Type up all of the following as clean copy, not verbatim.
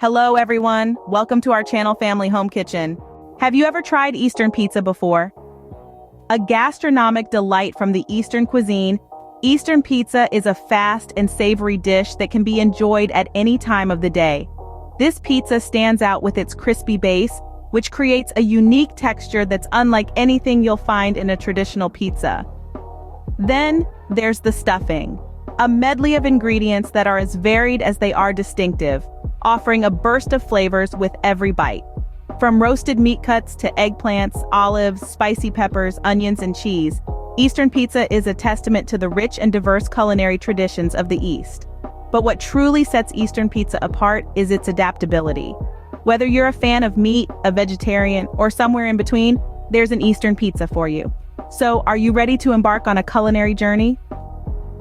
Hello everyone, welcome to our channel Family Home Kitchen. Have you ever tried Eastern pizza before? A gastronomic delight from the Eastern cuisine, Eastern pizza is a fast and savory dish that can be enjoyed at any time of the day. This pizza stands out with its crispy base, which creates a unique texture that's unlike anything you'll find in a traditional pizza. Then, there's the stuffing, a medley of ingredients that are as varied as they are distinctive, offering a burst of flavors with every bite. From roasted meat cuts to eggplants, olives, spicy peppers, onions, and cheese, Eastern pizza is a testament to the rich and diverse culinary traditions of the East. But what truly sets Eastern pizza apart is its adaptability. Whether you're a fan of meat, a vegetarian, or somewhere in between, there's an Eastern pizza for you. So, are you ready to embark on a culinary journey?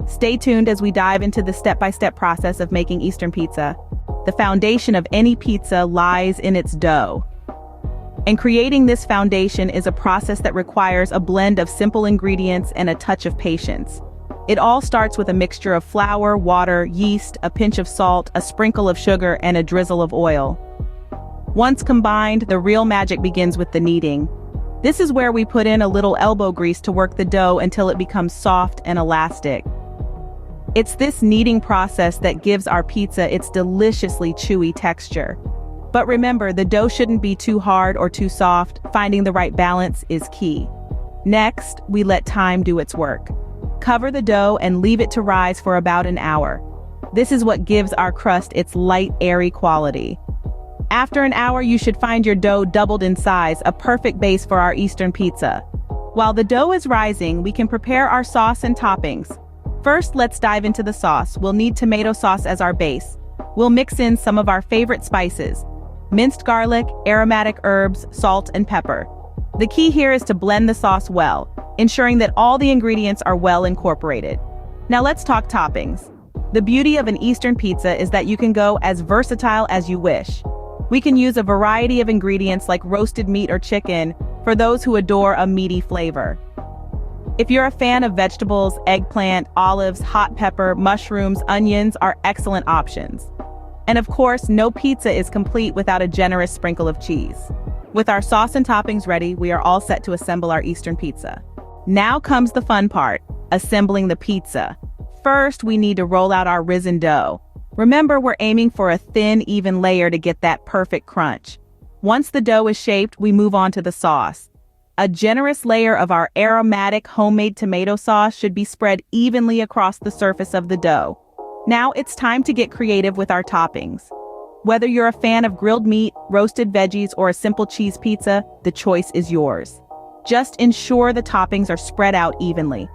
Stay tuned as we dive into the step-by-step process of making Eastern pizza. The foundation of any pizza lies in its dough. And creating this foundation is a process that requires a blend of simple ingredients and a touch of patience. It all starts with a mixture of flour, water, yeast, a pinch of salt, a sprinkle of sugar, and a drizzle of oil. Once combined, the real magic begins with the kneading. This is where we put in a little elbow grease to work the dough until it becomes soft and elastic. It's this kneading process that gives our pizza its deliciously chewy texture. But remember, the dough shouldn't be too hard or too soft. Finding the right balance is key. Next, we let time do its work. Cover the dough and leave it to rise for about an hour. This is what gives our crust its light, airy quality. After an hour, you should find your dough doubled in size, a perfect base for our Eastern pizza. While the dough is rising, we can prepare our sauce and toppings. First, let's dive into the sauce. We'll need tomato sauce as our base. We'll mix in some of our favorite spices: minced garlic, aromatic herbs, salt, and pepper. The key here is to blend the sauce well, ensuring that all the ingredients are well incorporated. Now let's talk toppings. The beauty of an Eastern pizza is that you can go as versatile as you wish. We can use a variety of ingredients like roasted meat or chicken for those who adore a meaty flavor. If you're a fan of vegetables, eggplant, olives, hot pepper, mushrooms, onions are excellent options. And of course, no pizza is complete without a generous sprinkle of cheese. With our sauce and toppings ready, we are all set to assemble our Eastern pizza. Now comes the fun part, assembling the pizza. First, we need to roll out our risen dough. Remember, we're aiming for a thin, even layer to get that perfect crunch. Once the dough is shaped, we move on to the sauce. A generous layer of our aromatic homemade tomato sauce should be spread evenly across the surface of the dough. Now it's time to get creative with our toppings. Whether you're a fan of grilled meat, roasted veggies, or a simple cheese pizza, the choice is yours. Just ensure the toppings are spread out evenly.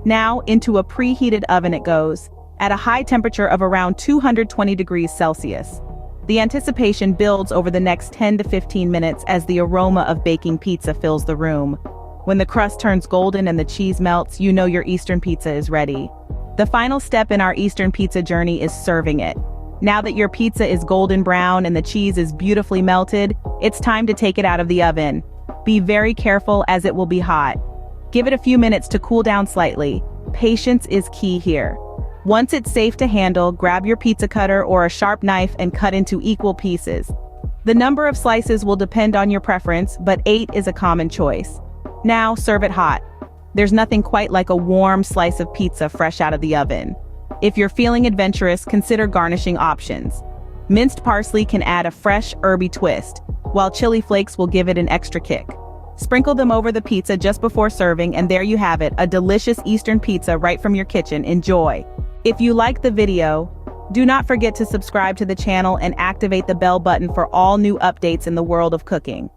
Now, into a preheated oven it goes, at a high temperature of around 220 degrees Celsius. The anticipation builds over the next 10 to 15 minutes as the aroma of baking pizza fills the room. When the crust turns golden and the cheese melts, you know your Eastern pizza is ready. The final step in our Eastern pizza journey is serving it. Now that your pizza is golden brown and the cheese is beautifully melted, it's time to take it out of the oven. Be very careful as it will be hot. Give it a few minutes to cool down slightly. Patience is key here. Once it's safe to handle, grab your pizza cutter or a sharp knife and cut into equal pieces. The number of slices will depend on your preference, but 8 is a common choice. Now, serve it hot. There's nothing quite like a warm slice of pizza fresh out of the oven. If you're feeling adventurous, consider garnishing options. Minced parsley can add a fresh, herby twist, while chili flakes will give it an extra kick. Sprinkle them over the pizza just before serving, and there you have it, a delicious Eastern pizza right from your kitchen. Enjoy! If you liked the video, do not forget to subscribe to the channel and activate the bell button for all new updates in the world of cooking.